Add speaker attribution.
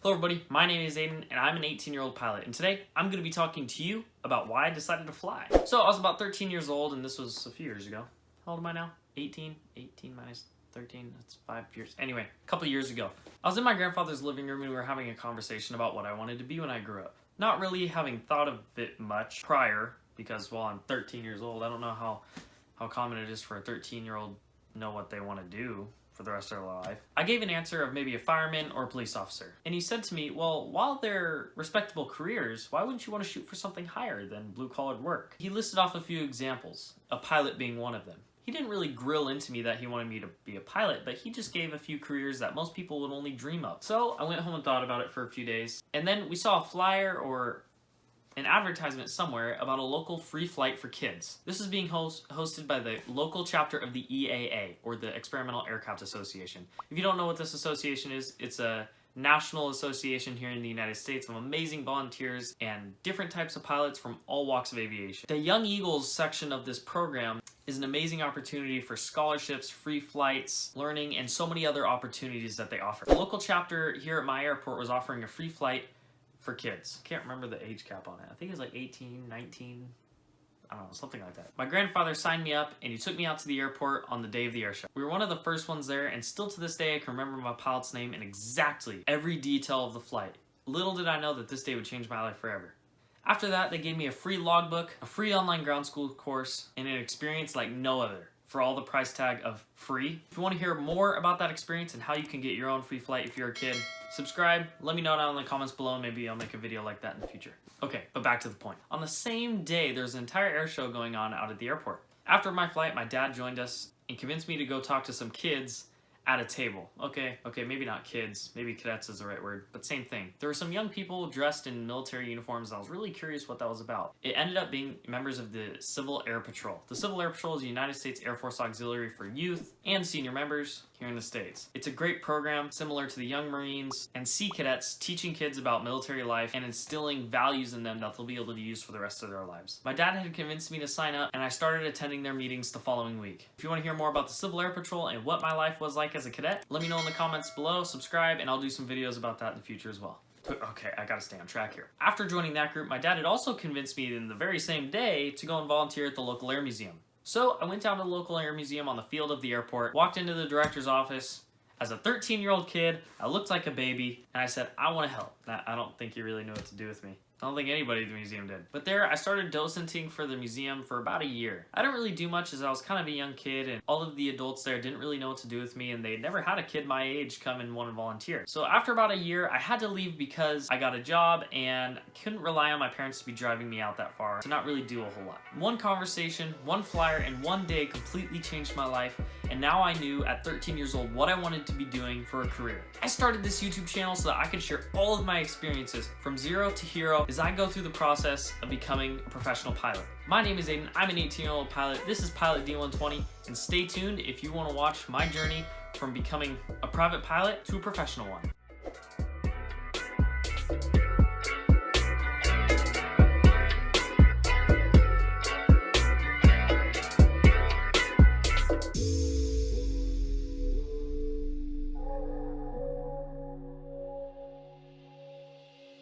Speaker 1: Hello everybody, my name is Aiden and I'm an 18-year-old pilot, and today I'm going to be talking to you about why I decided to fly. So I was about 13 years old and this was a few years ago. How old am I now? 18 minus 13, that's 5 years. Anyway, a couple years ago. I was in my grandfather's living room and we were having a conversation about what I wanted to be when I grew up. Not really having thought of it much prior, because while I'm 13 years old, I don't know how common it is for a 13-year-old to know what they want to do for the rest of their life. I gave an answer of maybe a fireman or a police officer. And he said to me, well, while they're respectable careers, why wouldn't you want to shoot for something higher than blue-collar work? He listed off a few examples, a pilot being one of them. He didn't really grill into me that he wanted me to be a pilot, but he just gave a few careers that most people would only dream of. So I went home and thought about it for a few days. And then we saw a flyer or an advertisement somewhere about a local free flight for kids. This is being hosted by the local chapter of the EAA, or the Experimental Aircraft Association. If you don't know what this association is, it's a national association here in the United States of amazing volunteers and different types of pilots from all walks of aviation. The Young Eagles section of this program is an amazing opportunity for scholarships, free flights, learning, and so many other opportunities that they offer. The local chapter here at my airport was offering a free flight for kids. Can't remember the age cap on it. I think it was like 18, 19, I don't know, something like that. My grandfather signed me up and he took me out to the airport on the day of the air show. We were one of the first ones there, and still to this day I can remember my pilot's name and exactly every detail of the flight. Little did I know that this day would change my life forever. After that, they gave me a free logbook, a free online ground school course, and an experience like no other, for all the price tag of free. If you want to hear more about that experience and how you can get your own free flight if you're a kid, subscribe, let me know down in the comments below, and maybe I'll make a video like that in the future. Okay, but back to the point. On the same day, there's an entire air show going on out at the airport. After my flight, my dad joined us and convinced me to go talk to some kids at a table. Okay, maybe not kids, maybe cadets is the right word, but same thing. There were some young people dressed in military uniforms, and I was really curious what that was about. It ended up being members of the Civil Air Patrol. The Civil Air Patrol is the United States Air Force Auxiliary for youth and senior members here in the States. It's a great program similar to the Young Marines and Sea Cadets, teaching kids about military life and instilling values in them that they'll be able to use for the rest of their lives. My dad had convinced me to sign up, and I started attending their meetings the following week. If you want to hear more about the Civil Air Patrol and what my life was like as a cadet, let me know in the comments below, subscribe, and I'll do some videos about that in the future as well. Okay, I gotta stay on track here. After joining that group, my dad had also convinced me in the very same day to go and volunteer at the local air museum. So I went down to the local air museum on the field of the airport, walked into the director's office. As a 13-year-old kid, I looked like a baby, and I said, I want to help. Now, I don't think you really knew what to do with me. I don't think anybody at the museum did. But there, I started docenting for the museum for about a year. I didn't really do much as I was kind of a young kid, and all of the adults there didn't really know what to do with me, and they never had a kid my age come and want to volunteer. So after about a year, I had to leave because I got a job, and I couldn't rely on my parents to be driving me out that far to not really do a whole lot. One conversation, one flyer, and one day completely changed my life, and now I knew at 13 years old what I wanted to be doing for a career. I started this YouTube channel so that I could share all of my experiences from zero to hero as I go through the process of becoming a professional pilot. My name is Aiden, I'm an 18-year-old pilot, this is Pilot D120, and stay tuned if you want to watch my journey from becoming a private pilot to a professional one.